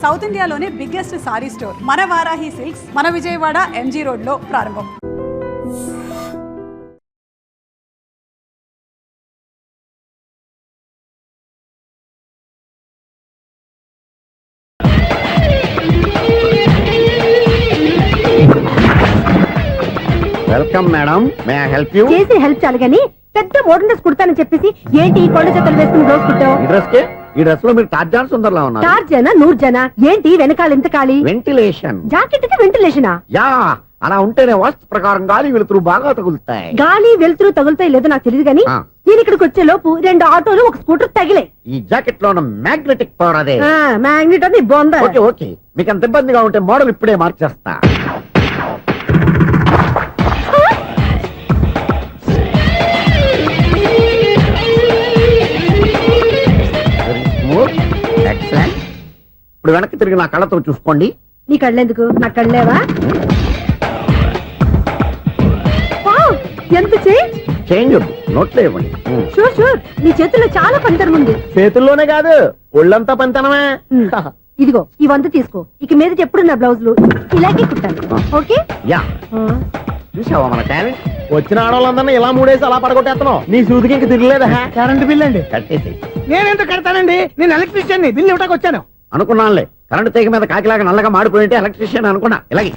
South ఇండియాలోనే biggest sorry store మన Varahi silks మన విజయవాడ ఎంజీ రోడ్ లో ప్రారంభం. Welcome madam, may I help you? చేసి హెల్ప్ చాలు గానీ పెద్ద మోడల్ డ్రెస్ కుడతానని చెప్పేసి ఏంటి కొండ జతలు వేసుకుని రోజు కుట్టావు? ఈ డ్రెస్ లో మీరు టార్జాన్ సుందర్లా ఉన్నారు. టార్జనా నూర్జనా ఏంటి వెనకాల ఎంత ఖాళీ? వెంటిలేషన్. జాకెట్ కి వెంటిలేషనా? యా, అలా ఉంటేనే వాస్తు ప్రకారం గాలి వెలుతురు బాగా తగులుతాయి. గాలి వెలుతురు తగులుతాయి లేదో నాకు తెలియదు గానీ నేను ఇక్కడికి వచ్చే లోపు 2 ఆటోలు ఒక స్కూటర్ తగిలే. ఈ జాకెట్ లో ఉన్న మ్యాగ్నెటిక్ పవర్ అదే. మ్యాగ్నెట్ అని బొంద. ఓకే ఓకే, మీకు అంత ఇబ్బందిగా ఉంటే మోడల్ ఇప్పుడే మార్చేస్తా. ఇప్పుడు వెనక్కి తిరిగి నా కళ్ళతో చూసుకోండి. నీ కళ్ళెందుకు? నా కళ్ళేవా? ఎంత చేంజ్ వద్దు, నోట్లో ఇవ్వండి. షూర్ షూర్, నీ చేతుల్లో చాలా పనితనం ఉంది. చేతుల్లోనే కాదు, ఒళ్ళంతా పనితనమే. ఇదిగో ఈ 100 తీసుకో. ఇక మీద ఎప్పుడు నా బ్లౌజులు ఇలాగే కుట్టాను. ఓకే? యా, చూసావా మన టాలెంట్? వచ్చిన ఆడవాళ్ళందరినీ ఇలా మూడేసి అలా పడగొట్టేస్తున్నావు. నీ సూదికి ఇంక తిరగలేదా? కరెంట్ బిల్ అండి. కట్టేసి. నేనెంత కడతానండి, నేను ఎలక్ట్రీషియన్ ని. బిల్లు ఇవ్వటానికి వచ్చాను. అనుకున్నానులే, కరెంట్ తీగ మీద కాకిలాగా నల్లగా మాడిపోయింటే ఎలక్ట్రీషియన్ అనుకున్నా. ఇలాగే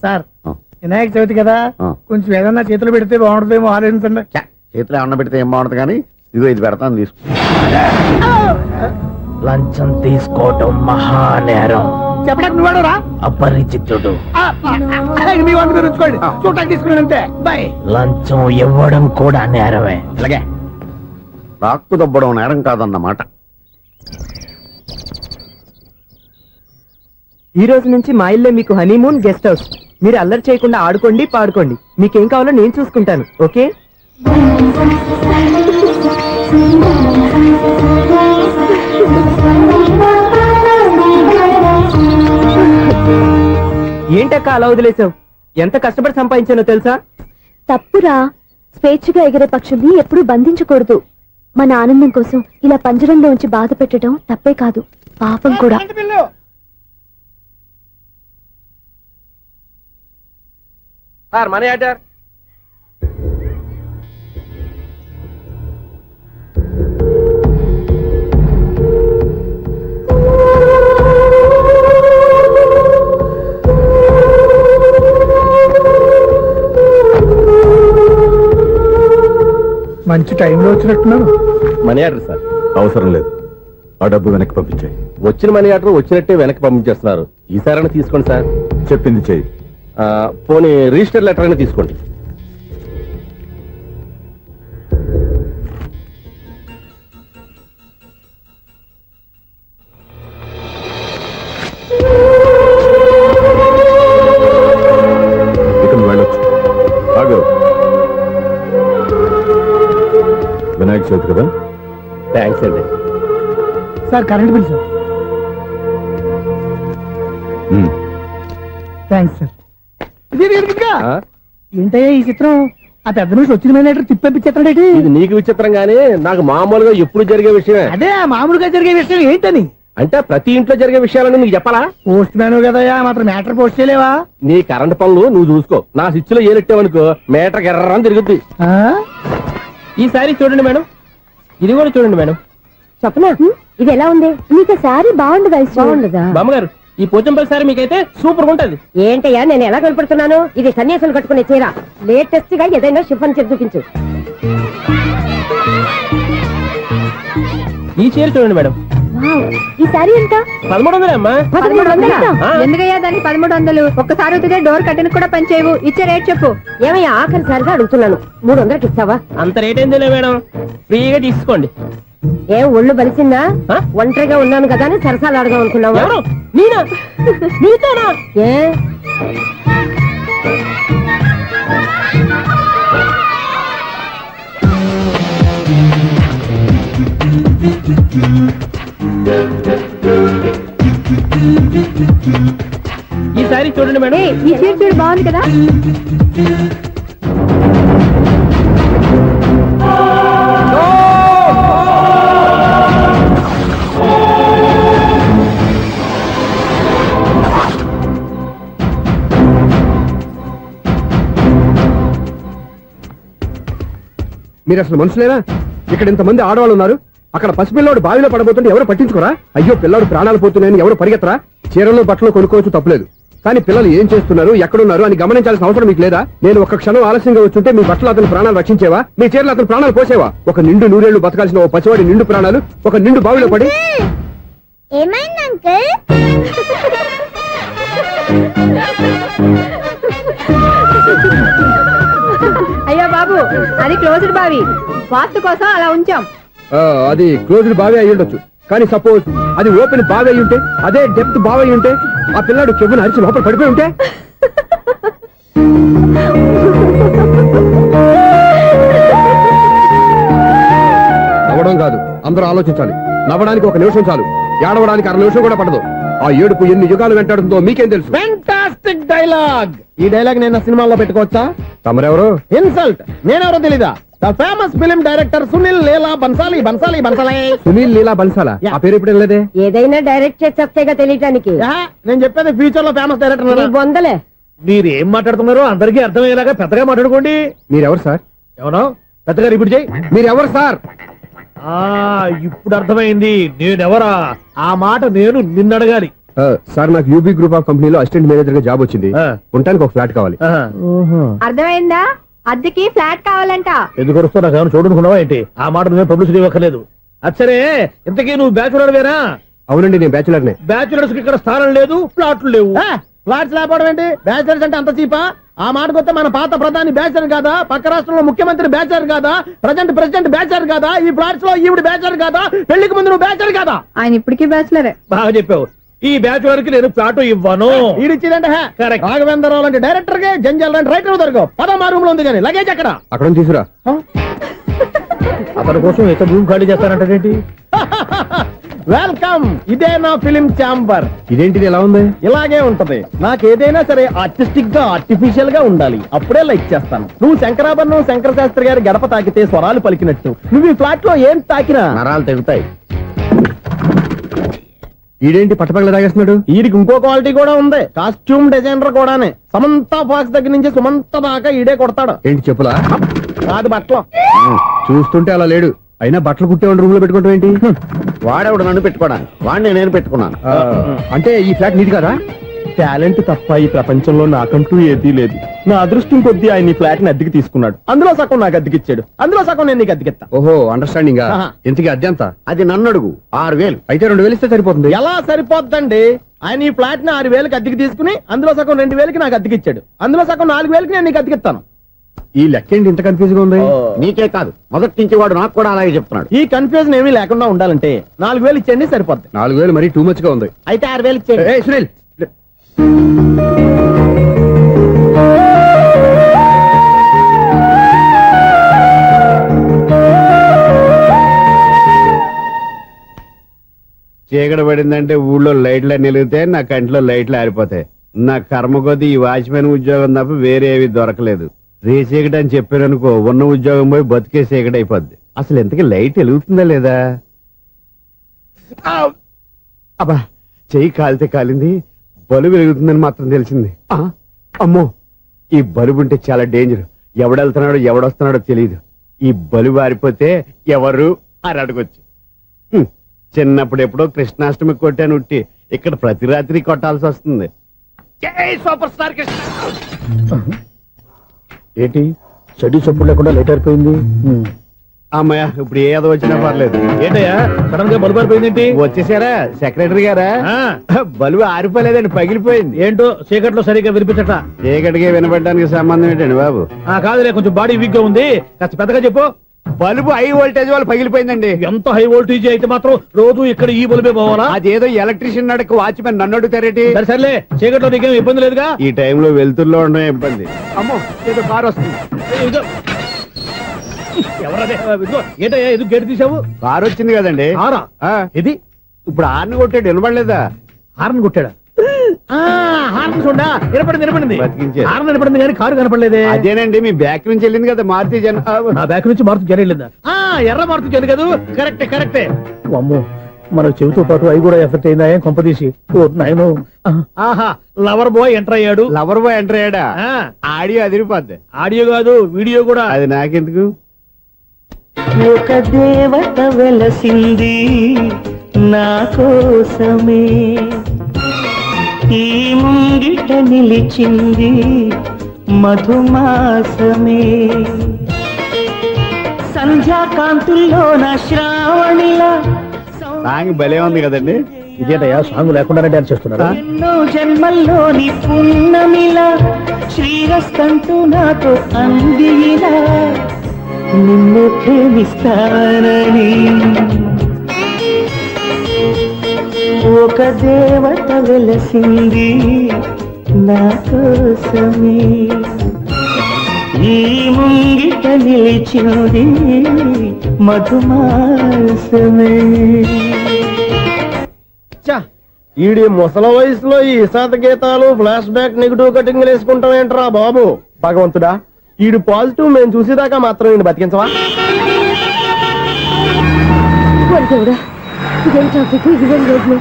సార్, వినాయక చవితి కదా, కొంచెం ఏదన్నా చేతులు పెడితే బాగుంటుందేమో ఆలోచించండి. చేతిలో అన్న పెడితే ఏం బాగుంటుంది కానీ ఇదిగో ఇది పెడతాను, తీసుకో. లంచం తీసుకోవటం మహానేరం. చెప్పడానికి నువ్వాడురా? అపరిచితుడు. మీ వంద మీరు ఉంచుకోండి, చూడటానికి తీసుకున్నాను అంతే. బాయ్. లంచం ఇవ్వడం కూడా నేరమే. ఇలాగే రాక్కు దబ్బడం నేరం కాదన్నమాట. ఈ రోజు నుంచి మా ఇల్లే మీకు హనీమూన్ గెస్ట్ హౌస్. మీరు అల్లరి చేయకుండా ఆడుకోండి, పాడుకోండి. మీకేం కావాలో నేను చూసుకుంటాను. ఓకే? ఏంటక్క అలా వదిలేసావు? ఎంత కష్టపడి సంపాదించానో తెలుసా? తప్పురా. స్వేచ్ఛగా ఎగిరే పక్షుల్ని ఎప్పుడూ బంధించకూడదు. మన ఆనందం కోసం ఇలా పంజరంలో ఉంచి బాధ పెట్టడం తప్పే కాదు, పాపం కూడా. Current bill. Sir money order. మంచి టైంలో వచ్చినట్టున్నారు. Money order sir. అవసరం లేదు, ఆ డబ్బు వెనక్కి పంపించాయి. వచ్చిన మనీ ఆర్డర్ వచ్చినట్టే వెనక్కి పంపించేస్తున్నారు. ఈసారైనా తీసుకోండి సార్. చెప్పింది చెయ్యి. పోనీ రిజిస్టర్ లెటర్ అయినా తీసుకోండి. ఇక నువ్వు వెళ్ళొచ్చు. ఆగు. వినాయక చవితి కదా. థ్యాంక్స్ అండి. Sir current bill sir. Thanks sir. ఏంటయ్యా ఈ చిత్రం? ఆ పెద్ద మనిషి వచ్చిన మేనేటర్ తిప్పించేస్తాడేంటి? ఇది నీకు విచిత్రం గానీ నాకు మామూలుగా ఎప్పుడు జరిగే విషయమే. అదే మామూలుగా జరిగే విషయం ఏంటని? అంటే ప్రతి ఇంట్లో జరిగే విషయాలని నీకు చెప్పాలా? పోస్ట్ మ్యాన్ కదయ్యా, మాత్రం మ్యాటర్ పోస్ట్ చేయలేవా? నీ కరెంట్ పనులు నువ్వు చూసుకో. నా స్విచ్ లో ఏలెట్టావనుకో మీటర్ ఎర్రని తిరుగుద్ది. ఈసారి చూడండి మేడం, ఇది కూడా చూడండి మేడం. చెప్పనా? ఇది ఎలా ఉంది? నీకు సారీ బాగుండదా? బాగుండదా? బామ్మగారు, ఈ పోచంపల్లి సారీ మీకైతే సూపర్ ఉంటది. ఏంటయ్యా నేను ఎలా కనపడుతున్నాను? ఇది సన్యాసులు కట్టుకునే చీర. లేటెస్ట్ గా ఏదైనా షిఫన్ చెప్పి చూపించు. ఈ చీర చూడండి మేడం. ఈ సారీ ఎంత? 1300 అమ్మా. 1300? ఎందుకయ్యా దానికి 1300? ఒక్కసారి అవుతుందే డోర్ కట్టిన కూడా పని చేయవు. ఇచ్చే రేట్ చెప్పు. ఏమయ్యా ఆఖరిసారిగా అడుగుతున్నాను, 300కి ఇస్తావా? అంత రేట్ ఏందిలే మేడం, ఫ్రీగా తీసుకోండి. ఏం ఒళ్ళు బలిసిందా? ఒంటరిగా ఉన్నాను కదా అని సరసాలు అడగా అనుకున్నావా? ఎవరు? నేనా? నీతోనా? ఏ ఈ సారీ చూడండి మేడం. ఈ చీర చూడు బాగుంది కదా. మీరు అసలు మనుషులేనా? ఇక్కడ ఇంతమంది ఆడవాళ్ళు ఉన్నారు, అక్కడ పసిపిల్లాడు బావిలో పడబోతుంటే ఎవరు పట్టించుకోరా? అయ్యో పిల్లాడు ప్రాణాలు పోతున్నాయని ఎవరు పరిగెత్తరా? చీరలు బట్టలు కొనుక్కోవచ్చు, తప్పులేదు. కానీ పిల్లలు ఏం చేస్తున్నారు, ఎక్కడున్నారు అని గమనించాల్సిన అవసరం మీకు లేదా? నేను ఒక్క క్షణం ఆలస్యంగా వచ్చుంటే మీ బట్టలు అతని ప్రాణాలు రక్షించేవా? మీ చీరలు అతని ప్రాణాలు పోసేవా? ఒక నిండు నూరేళ్లు బతకాల్సిన ఓ పసివాడి నిండు ప్రాణాలు ఒక నిండు బావిలో పడి. ఏమైంది అంకుల్? అయ్యో బాబు, అది క్లోజ్డ్ బావి, వాస్తు కోసం అలా ఉంచాం. అది క్లోజ్డ్ బావి అయి ఉండొచ్చు, కానీ సపోజ్ అది ఓపెన్ బావి అయి ఉంటే, అదే డెప్త్ బావి అయి ఉంటే, ఆ పిల్లాడు చెవున అరిచి లోపల పడిపోయి ఉంటే? నవ్వడం కాదు, అందరూ ఆలోచించాలి. నవ్వడానికి ఒక నిమిషం చాలు, ఏడవడానికి 6 నిమిషం కూడా పడదు. ఆ ఏడుపు ఎన్ని యుగాలు వెంటాడుతుందో మీకేం తెలుసు? Fantastic dialogue. ఈ డైలాగ్ నేను సినిమాలో పెట్టుకోవచ్చా? తమరెవరు? ఇన్సల్ట్. నేనెవరో తెలీదా? The famous film director Sunil Leela Bansali. Bansali Bansali Sunil Leela బన్సాలా? ఆ పేరు ఇప్పుడు లేదే. ఏదైనా డైరెక్ట్ చేసి చెప్తేగా తెలియటానికి. నేను చెప్పేది ఫ్యూచర్ లో ఫేమస్ డైరెక్టర్. బొందలే. మీరు ఏం మాట్లాడుతున్నారో అందరికీ అర్థమయ్యేలాగా పెద్దగా మాట్లాడుకోండి. మీరెవరు సార్? ఎవరో పెద్దగా రిపీట్ చేయి. మీరెవరు సార్? ఇప్పుడు అర్థమైంది నేనెవరా. ఆ మాట నేను నిన్నడగాలి. సార్, నాకు యూబీ గ్రూప్ ఆఫ్ కంపెనీలో అసిస్టెంట్ మేనేజర్ గా జాబ్ వచ్చింది. ఉండటానికి ఒక ఫ్లాట్ కావాలి. అర్థమైందా? అద్దెకి ఫ్లాట్ కావాలంట. ఎందుకు వస్తున్నా కానీ చూడనుకున్నావా ఏంటి? ఆ మాట నువ్వే పబ్లిసిటీ ఇవ్వక్కర్లేదు. అచ్చరే, ఇంతకీ నువ్వు బ్యాచులర్ వేరా? అవునండి, నేను బ్యాచులర్నే. బ్యాచులర్స్ కి ఇక్కడ స్థానం లేదు, ప్లాట్లు లేవు. ఫ్లాట్స్ లేకపోవడం ఏంటి? బ్యాచిలర్స్ అంటే అంత చీపా? ఆ మాటకొస్తే మన పాత ప్రధాని బ్యాచర్ కాదా? పక్క రాష్ట్రంలో ముఖ్యమంత్రి బ్యాచర్ కాదా? ప్రెసిడెంట్ బ్యాచర్ కాదా? ఈ ఫ్లాట్స్ లో ఈవిడ బ్యాచర్ కాదా? పెళ్లికి ముందు నువ్వు బ్యాచర్ కాదా? ఆయన ఇప్పటికీ బ్యాచులరే. బాగా చెప్పావు. ఈ బ్యాచులర్ కి నేను ఫ్లాట్ ఇవ్వను. ఈడిచ్చిందంటే Correct. రాఘవేంద్రరావు లాంటి డైరెక్టర్ గా జంజల్ లాంటి రైటర్ దొరకవు. పదమా రూమ్ లో ఉంది కానీ లగేజ్ అక్కడ. అక్కడ నుంచి తీసుకురా. అతని కోసం ఎంత రూమ్ ఖాళీ చేస్తానంటే వెల్కమ్. ఇదే నా ఫిలిం ఛాంబర్. ఇదేంటిది ఎలా ఉంది? ఇలాగే ఉంటది. నాకు ఏదైనా సరే ఆర్టిస్టిక్ గా ఆర్టిఫిషియల్ గా ఉండాలి, అప్పుడే లైక్ చేస్తాను. నువ్వు శంకరాభరణం శంకర శాస్త్రి గారి గడప తాకితే స్వరాలు పలికినట్టు నువ్వు ఈ ఫ్లాట్ లో ఏం తాకినా నరాలు తెగుతాయి. ఈడేంటి పట్టపగల తాగేస్తున్నాడు? వీడికి ఇంకో క్వాలిటీ కూడా ఉంది. కాస్ట్యూమ్ డిజైనర్ కూడానే. సమంత ఫాక్స్ దగ్గర నుంచి సుమంత దాకా ఈడే కొడతాడు. ఏంటి చెప్పులా? కాదు బట్టలు. చూస్తుంటే అలా లేడు. అయినా బట్టలు కుట్టేవాడి రూమ్ లో పెట్టుకుంటాం ఏంటి? వాడేవాడు నన్ను పెట్టుకోవడానికి, వాడిని నేను పెట్టుకున్నాను. అంటే ఈ ఫ్లాట్ నీది కదా? టాలెంట్ తప్ప ఈ ప్రపంచంలో నాకంటూ ఏదీ లేదు. నా అదృష్టం కొద్దీ ఆయన ఈ ఫ్లాట్ ని అద్దెకి తీసుకున్నాడు. అందులో సగం నాకు అద్దెకిచ్చాడు, అందులో సగం నేను నీకు అద్దెకిస్తా. ఓహో, అండర్స్టాండింగ్. ఆహా. ఇంతకీ అద్దె ఎంత? అది నన్ను అడుగు. 6,000. అయితే 2,000 ఇస్తే సరిపోతుంది. ఎలా సరిపోద్దండి? ఆయన ఈ ఫ్లాట్ ని 6,000కి అద్దెకి తీసుకుని అందులో సగం 2,000కి నాకు అద్దెకిచ్చాడు, అందులో సగం 4,000కి నేను నీకు అద్దెకిస్తాను. ఈ లెక్క ఏంటి ఇంత కన్ఫ్యూజ్ గా ఉంది? నీకే కాదు, మొదటి నుంచి వాడు నాకు కూడా అలాగే చెప్తున్నాడు. ఈ కన్ఫ్యూజన్ ఏమీ లేకుండా ఉండాలంటే 4,000 ఇచ్చేయండి, సరిపోద్ది. 4,000 మరీ టూ మచ్ గా ఉంది. అయితే 6,000 ఇచ్చేయండి. ఏయ్ సునీల్, చీకటి పడిందంటే ఊళ్ళో లైట్లు అన్ని వెలిగితే నా కంట్లో లైట్లు ఆరిపోతాయి. నా కర్మ కొద్దీ ఈ వాచ్మెన్ ఉద్యోగం తప్ప వేరే ఏవి దొరకలేదు. రేచీకటి అని చెప్పారనుకో, ఉన్న ఉద్యోగం పోయి బతికే చీకటి అయిపోద్ది. అసలు ఇంతకీ లైట్ వెలుగుతుందా లేదా? అబ్బా, చెయ్యి కాలితే కాలింది, బలుబు వెలుగుతుందని మాత్రం తెలిసింది. అమ్మో, ఈ బలుబు ఉంటే చాలా డేంజర్. ఎవడెళ్తున్నాడో ఎవడొస్తున్నాడో తెలియదు. ఈ బలుబు ఆరిపోతే ఎవరు అని అడగొచ్చు. చిన్నప్పుడు ఎప్పుడో కృష్ణాష్టమి కొట్టాను ఉట్టి, ఇక్కడ ప్రతి రాత్రి కొట్టాల్సి వస్తుంది. జై సూపర్ స్టార్ కృష్ణ. ఏంటి చెడు చప్పుడు లేకుండా లేట్ అయిపోయింది. అమ్మయ్య, ఇప్పుడు ఏదో వచ్చినా పర్లేదు. ఏంటయ్యా సడన్ గా బలుపు అయిపోయింది? వచ్చేసారా సెక్రటరీ గారా? బలుబు ఆరిపోలేదండి, పగిలిపోయింది. ఏంటో చీకట్లో సరిగ్గా వినిపించట. చీకటిగా వినపడడానికి సంబంధం ఏంటండి బాబు? కాదులే, కొంచెం బాడీ వీక్ గా ఉంది, కాస్త పెద్దగా చెప్పు. బల్బు హై వోల్టేజ్ వాళ్ళు పగిలిపోయిందండి. ఎంత హై వోల్టేజ్ అయితే మాత్రం రోజు ఇక్కడ ఈ బల్బే పోవాలా? అదేదో ఎలక్ట్రీషియన్ అడగ వాచ్మెన్ నన్ను అడుగుతారేటి? సర్లే, చీకట్లో నీకేం ఇబ్బంది లేదుగా? ఈ టైంలో వెళ్తుల్లో ఉండడం ఇబ్బంది. అమ్మో, ఏదో కారు వస్తుంది. ఎవరదే? ఏంటయ్యా ఎందుకు గేటు తీసావు? కారు వచ్చింది కదండి. ఆరా ఇది ఇప్పుడు ఆర్ని కొట్టాడు, వినపడలేదా? హార్న్ కొట్టాడా? హార్న్ చూడా వినపడింది. బతికించారు. హార్న్ వినపడింది కానీ కారు కనపడలేదే. అదేనండి, మీ బ్యాక్ నుంచి వెళ్ళింది కదా మారుతి జన. నా బ్యాక్ నుంచి మారుతి జన వెళ్ళిందా? ఎర్ర మారుతి జన కదా. కరెక్టే. అమ్మో, మన చెవితో పాటు అవి కూడా ఎఫెక్ట్ అయిందా? ఏం కొంపదీసి? ఆహా, లవర్ బాయ్ ఎంటర్ అయ్యాడు. లవర్ బాయ్ ఎంటర్ అయ్యాడా? ఆడియో అదిరిపోద్ది. ఆడియో కాదు, వీడియో కూడా. అది నాకెందుకు? ఒక దేవత వెలసింది నా కోసమే, ఈ ముంగిట నిలిచింది మధుమాసమే. సంధ్యాకాంతుల్లో నా శ్రావణిలా సాంగ్ భలే ఉంది కదండి. ఇదేటయ్యా సాంగ్ లేకుండానే డాన్స్ చేస్తున్నారా? ఎన్నో జన్మల్లోని పున్నమిలా శ్రీరస్తంటూ నాతో అందిలా నిన్ను ప్రేమిస్తానని. ఒక దేవత వెలసింది నా కోసమే, ఈ ముంగిట నిలిచింది మధుమాసమే. ఈడి ముసల వయసులో ఈ ఇసాత గీతాలు ఫ్లాష్ బ్యాక్ నెగిటివ్ కటింగ్ వేసుకుంటాం ఏంట్రా బాబు. భగవంతుడా, ఈడు పాజిటివ్ మేము చూసేదాకా మాత్రం ఈయన బతికించవా? ఇదేం ట్రాఫిక్, ఇదేం రోడ్లు,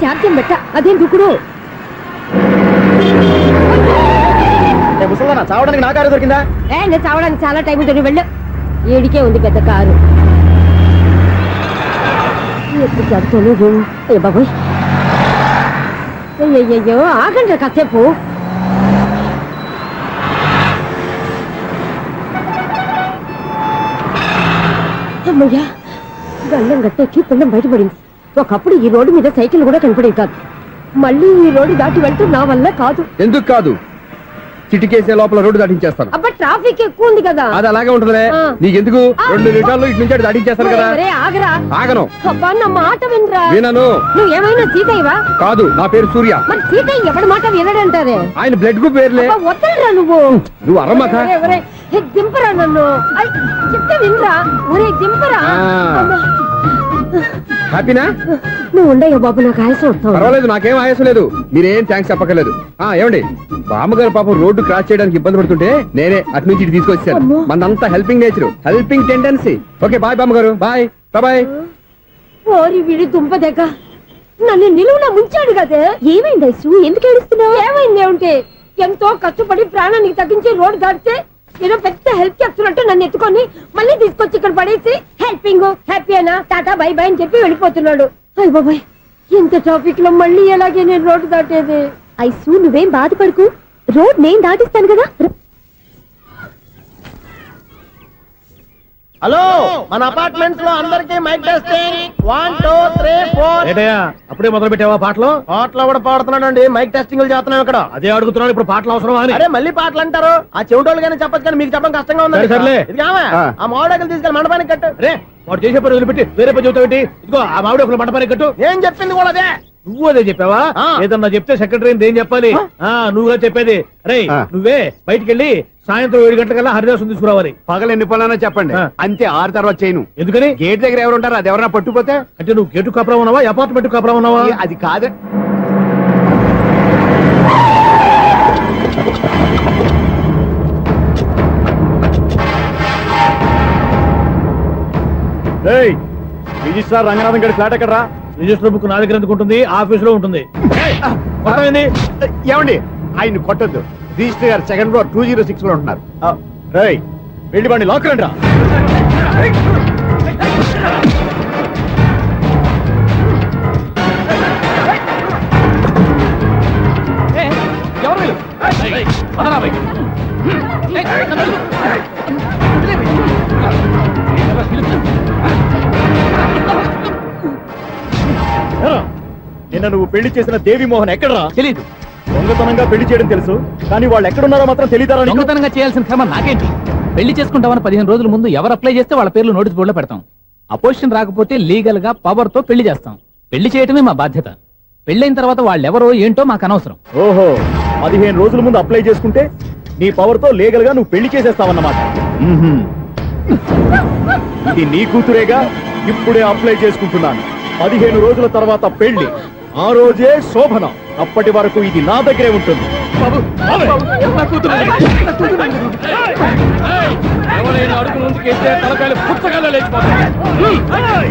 శాంతం బెట్ట, అదేం దుక్కుడు. ముసలనా చావడానికి నా కారు దొరికిందా? నేను చావడానికి చాలా టైం ఉంటుంది, వెళ్ళు. ఏడికే ఉంది పెద్ద కారు. ఎప్పుడు చదువుకోలేదు. అయ్యో బాబోయ్, అయ్యయ్యో ఆగండి కాసేపు. అమ్మయ్యా, గల్లం గట్టెక్కి పిండం బయటపడింది. ఒకప్పుడు ఈ రోడ్డు మీద సైకిల్ కూడా కనపడేది కాదు. మళ్ళీ ఈ రోడ్డు దాటి వెళ్తూ నా వల్ల కాదు. ఎందుకు కాదు? చిటికేసే లోపల రోడ్డు దాటించేస్తాను. అబ్బా ట్రాఫిక్ ఎక్కువ ఉంది కదా. అది అలాగే ఉంటుందిలే. నీకెందుకు? 2 నిమిషాల్లో ఇటు నుంచి అటు దాటించేస్తాను కదా. ఒరే, ఆగరా. ఆగను. అబ్బా నా మాట వినరా. వినను. నువ్వు ఏమైనా సీతయ్యవా? కాదు, నా పేరు సూర్య. మరి సీతయ్య ఎవడి మాట వినడంటారే. ఆయన బ్లడ్ గ్రూప్ పేర్లే. వద్దరా నువ్వు. నువ్వు అరమ్మక. ఒరే, దింపరా నన్ను. చెప్తే వినరా. ఒరే దింపరా. హ్యాపీనా? నువ్వు ఉండయ్యో బాబు, నాకు ఆయాసం వస్తావు. పర్వాలేదు, నాకేం ఆయాసం లేదు. మీరేం థ్యాంక్స్ చెప్పక్కర్లేదు. ఏమండి, బామ్మగారు పాపం రోడ్డు క్రాస్ చేయడానికి ఇబ్బంది పడుతుంటే నేనే అటు నుంచి ఇటు తీసుకొచ్చాను. మనంతా helping nature, helping tendency. Okay bye బామ్మగారు, బాయ్ బాయ్. ఓరి విడి దుంప దగ్గ నన్ను నిలువున ముంచాడు కదే. ఏమైంది ఐసు, ఎందుకు ఏడుస్తున్నావు? ఏమైంది ఏమిటి? ఎంతో కష్టపడి ప్రాణానికి తగ్గించి రోడ్డు దాటితే ఏదో పెద్ద హెల్ప్ చేస్తున్నట్టు నన్ను ఎత్తుకొని మళ్ళీ తీసుకొచ్చి ఇక్కడ పడేసి హెల్పింగ్ హ్యాపీ అయినా టాటా బై బై అని చెప్పి వెళ్ళిపోతున్నాడు. అయ్య బాబాయ్, ఇంత ట్రాఫిక్ లో మళ్ళీ ఎలాగే నేను రోడ్డు దాటేది? ఐసు, నువ్వేం బాధపడకు, రోడ్ నేను దాటిస్తాను కదా. హలో, మన అపార్ట్మెంట్స్ లో అందరికీ మైక్ టెస్టింగ్. 1 2 3 4. ఏటయ్యా అప్పుడే మొదలు పెట్టావా పాటలు? పాటలు కూడా పాడుతున్నాడు, మైక్ టెస్టింగ్ చేస్తున్నాం ఇక్కడ. అదే అడుగుతున్నాను, ఇప్పుడు పాటలు అవసరమా అని. అరే మళ్ళీ పాటలు అంటారు. ఆ చెవిటోళ్ళు కానీ చెప్పచ్చు, కానీ మీకు చెప్పడం కష్టంగా ఉంది. సర్లే. ఆ మామిడాకులు తీసుకెళ్ళి మండపానికి కట్టు. రే, వాడు చేసే పని వదిలిపెట్టి వేరే పని చెబుతావు. ఇదిగో ఆ మామిడి ఒకరు మంటపానికి కట్టు. ఏం చెప్పింది కూడా అదే. నువ్వు అదే చెప్పావా? ఆ. ఏదన్నా చెప్తే సెక్రటరీ ఏం చెప్పాలి? నువ్వుగా చెప్పేది. రే, నువ్వే బయటికి వెళ్ళి సాయంత్రం 7 గంటలకల్లా హరిదాసు తీసుకురావాలి. పగలు ఎన్ని పనులన్నా చెప్పండి, అంతే. 6 తర్వాత చేయను. ఎందుకని? గేట్ దగ్గర ఎవరు ఉంటారు? అది ఎవరన్నా పట్టుపోతే. అంటే నువ్వు గేటు కాపురం ఉన్నావా, అపార్ట్మెంట్ కాపురం ఉన్నావా? అది కాదు. రిజిస్ట్రార్ రంగనాథన్ గారి ఫ్లాట్ ఎక్కడరా? రిజిస్టర్ బుక్ నా దగ్గర ఎందుకు ఉంటుంది? ఆఫీస్ లో ఉంటుంది. ఏమండి, ఆయన కొట్టద్దు. రిజిస్టర్ గారు 2nd floor 206 లో ఉంటున్నారు. రేయ్, వెళ్ళి బండి లాక్ రండి రా. నిన్న నువ్వు పెళ్లి చేసిన దేవి మోహన్ ఎక్కడరా? తెలీదు. దొంగతనంగా పెళ్లి చేయడం తెలుసు, కానీ వాళ్ళు ఎక్కడున్నారో మాత్రం తెలియదారా? దొంగతనంగా చేయాల్సిన క్రమం నాకేంటి? పెళ్లి చేసుకుంటామని 15 రోజుల ముందు ఎవరు అప్లై చేస్తే వాళ్ళ పేర్లు నోటీస్ బోర్డులో పెడతాం. అపోజిషన్ రాకపోతే లీగల్ గా పవర్ తో పెళ్లి చేస్తాం. పెళ్లి చేయటమే మా బాధ్యత. పెళ్లైన తర్వాత వాళ్ళెవరో ఏంటో మాకు అనవసరం. ఓహో, 15 రోజుల ముందు అప్లై చేసుకుంటే నీ పవర్ తో లీగల్ గా నువ్వు పెళ్లి చేసేస్తావన్నమాట. ఇది నీ కూతురేగా, ఇప్పుడే అప్లై చేసుకుంటున్నాను. 15 రోజుల తర్వాత పెళ్లి, ఆ రోజే శోభనం. అప్పటి వరకు ఇది నా దగ్గరే ఉంటుంది. ఎవరైనా అడుగు ముందుకేస్తే తలకాయలు పుచ్చకాయలు లేచిపోతాయి.